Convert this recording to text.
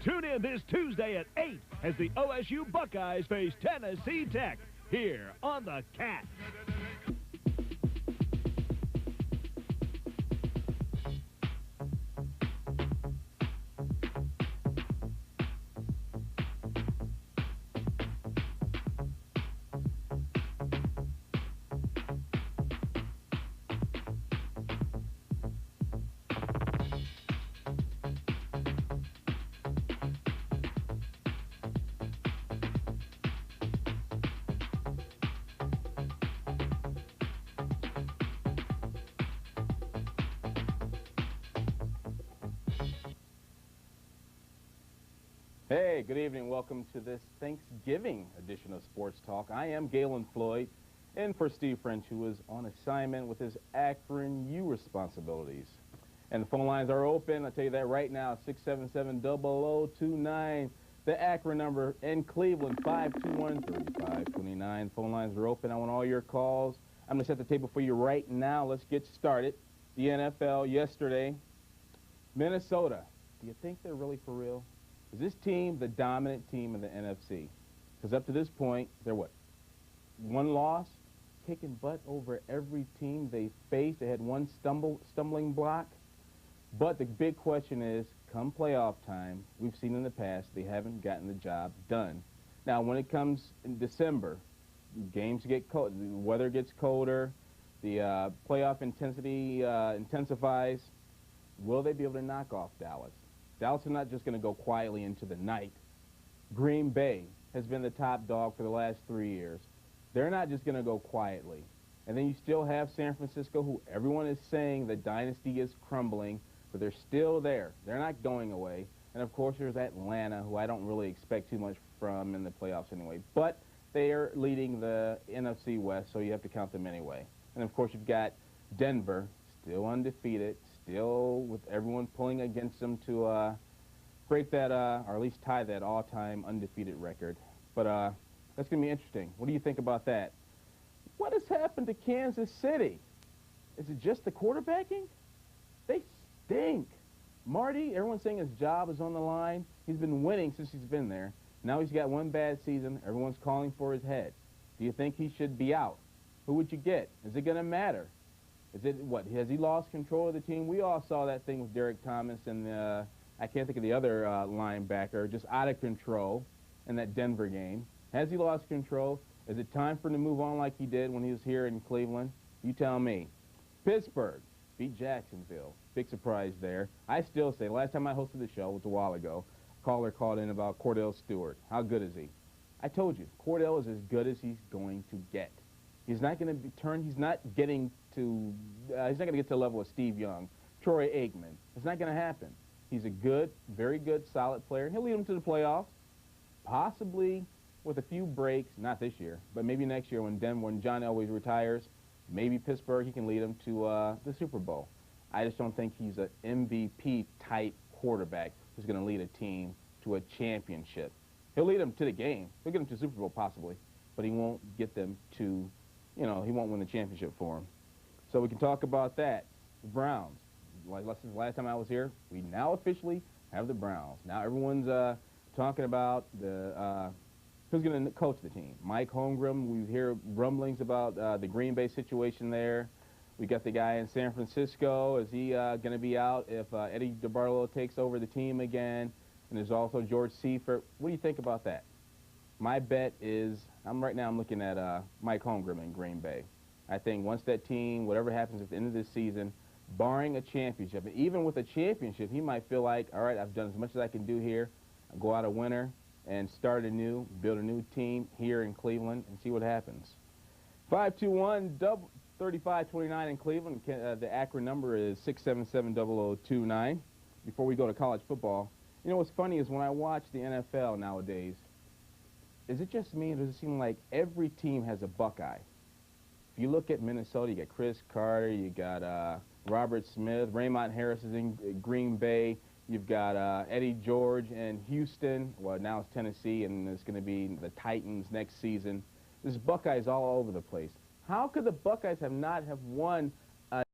Tune in this Tuesday at 8 as the OSU Buckeyes face Tennessee Tech here on the Cat. Hey, good evening. Welcome to this Thanksgiving edition of Sports Talk. I am Galen Floyd, in for Steve French, who is on assignment with his Akron U responsibilities. And the phone lines are open. I'll tell you that right now, 677-0029. The Akron number in Cleveland, 521-3529. Phone lines are open. I want all your calls. I'm going to set the table for you right now. Let's get started. The NFL yesterday, Minnesota. Do you think they're really for real? Is this team the dominant team in the NFC? Because up to this point, they're what? One loss, kicking butt over every team they faced. They had one stumbling block. But the big question is, come playoff time, we've seen in the past, they haven't gotten the job done. Now, when it comes in December, games get cold, the weather gets colder, the playoff intensity intensifies. Will they be able to knock off Dallas? Dallas is not just going to go quietly into the night. Green Bay has been the top dog for the last 3 years. They're not just going to go quietly. And then you still have San Francisco, who everyone is saying the dynasty is crumbling, but they're still there. They're not going away. And, of course, there's Atlanta, who I don't really expect too much from in the playoffs anyway. But they are leading the NFC West, so you have to count them anyway. And, of course, you've got Denver, still undefeated, still with everyone pulling against them to break that, or at least tie that all-time undefeated record. But that's going to be interesting. What do you think about that? What has happened to Kansas City? Is it just the quarterbacking? They stink. Marty, everyone's saying his job is on the line. He's been winning since he's been there. Now he's got one bad season. Everyone's calling for his head. Do you think he should be out? Who would you get? Is it going to matter? Is it, what, has he lost control of the team? We all saw that thing with Derek Thomas and I can't think of the other linebacker, just out of control in that Denver game. Has he lost control? Is it time for him to move on like he did when he was here in Cleveland? You tell me. Pittsburgh beat Jacksonville. Big surprise there. I still say, last time I hosted the show was a while ago, a caller called in about Cordell Stewart. How good is he? I told you, Cordell is as good as he's going to get. He's not going to be turned. He's not getting to. He's not going to get to the level of Steve Young, Troy Aikman. It's not going to happen. He's a good, very good, solid player. He'll lead them to the playoffs, possibly with a few breaks. Not this year, but maybe next year when John Elway retires. Maybe Pittsburgh. He can lead them to the Super Bowl. I just don't think he's an MVP type quarterback who's going to lead a team to a championship. He'll lead them to the game. He'll get them to the Super Bowl possibly, but he won't get them to. You know, he won't win the championship for him. So we can talk about that. The Browns. Like since the last time I was here, we now officially have the Browns. Now everyone's talking about who's going to coach the team. Mike Holmgren. We hear rumblings about the Green Bay situation there. We got the guy in San Francisco. Is he going to be out if Eddie DeBartolo takes over the team again? And there's also George Seifert. What do you think about that? My bet is, right now I'm looking at Mike Holmgren in Green Bay. I think once that team, whatever happens at the end of this season, barring a championship, and even with a championship, he might feel like, all right, I've done as much as I can do here. I'll go out a winner and start anew, build a new team here in Cleveland, and see what happens. 521-3529 in Cleveland. The Akron number is 677-0029. Before we go to college football, you know what's funny is when I watch the NFL nowadays, is it just me, or does it seem like every team has a Buckeye? If you look at Minnesota, you got Chris Carter, you got Robert Smith, Raymond Harris is in Green Bay, you've got Eddie George in Houston, well, now it's Tennessee, and it's going to be the Titans next season. There's Buckeyes all over the place. How could the Buckeyes have not have won